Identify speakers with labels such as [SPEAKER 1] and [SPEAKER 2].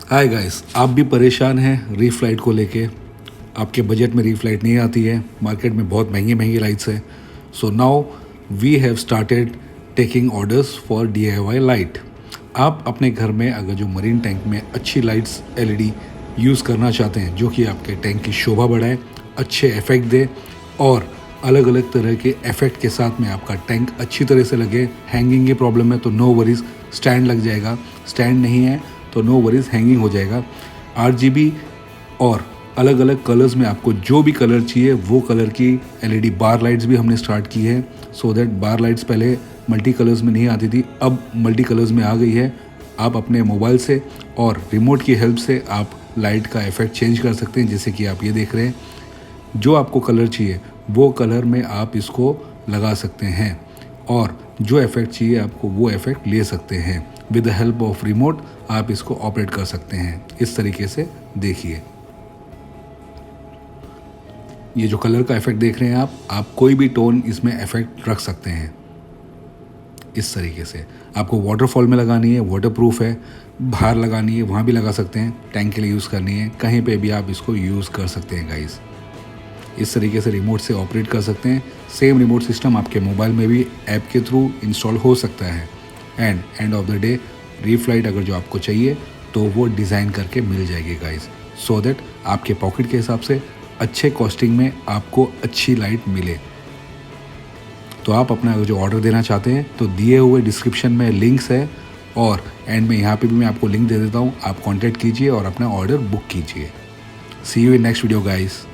[SPEAKER 1] Hi guys, आप भी परेशान हैं रीफ लाइट को लेके। आपके बजट में रीफ लाइट नहीं आती है, मार्केट में बहुत महंगी महंगी लाइट्स है। So now we have started taking orders for DIY light. आप अपने घर में अगर जो मरीन टैंक में अच्छी लाइट्स LED यूज़ करना चाहते हैं जो कि आपके टैंक की शोभा बढ़ाए, अच्छे इफेक्ट दे और अलग अलग तरह के इफेक्ट के साथ में आपका टैंक अच्छी तरह से लगे। हैंगिंग की प्रॉब्लम है तो नो वरीज, स्टैंड लग जाएगा। स्टैंड नहीं है तो नो वरीज, हैंगिंग हो जाएगा। RGB और अलग अलग कलर्स में आपको जो भी कलर चाहिए वो कलर की LED बार लाइट्स भी हमने स्टार्ट की है। सो दैट बार लाइट्स पहले मल्टी कलर्स में नहीं आती थी, अब मल्टी कलर्स में आ गई है। आप अपने मोबाइल से और रिमोट की हेल्प से आप लाइट का इफेक्ट चेंज कर सकते हैं, जैसे कि आप ये देख रहे हैं। जो आपको कलर चाहिए वो कलर में आप इसको लगा सकते हैं और जो इफेक्ट चाहिए आपको वो इफेक्ट ले सकते हैं। With the help of remote आप इसको ऑपरेट कर सकते हैं। इस तरीके से देखिए, ये जो कलर का इफेक्ट देख रहे हैं आप कोई भी टोन इसमें इफेक्ट रख सकते हैं। इस तरीके से आपको वाटरफॉल में लगानी है, वाटरप्रूफ है, बाहर लगानी है वहाँ भी लगा सकते हैं, टैंक के लिए यूज़ करनी है, कहीं पे भी आप इसको यूज़ कर सकते हैं गाइस। इस तरीके से रिमोट से ऑपरेट कर सकते हैं। सेम रिमोट सिस्टम आपके मोबाइल में भी ऐप के थ्रू इंस्टॉल हो सकता है। End of the day reef light अगर जो आपको चाहिए तो वो डिज़ाइन करके मिल जाएगी गाइस, सो दैट आपके पॉकेट के हिसाब से अच्छे कॉस्टिंग में आपको अच्छी लाइट मिले। तो आप अपना अगर जो ऑर्डर देना चाहते हैं तो दिए हुए डिस्क्रिप्शन में लिंक्स है और एंड में यहाँ पे भी मैं आपको लिंक दे देता हूँ। आप कॉन्टैक्ट कीजिए और अपना ऑर्डर बुक कीजिए। See you in next video guys.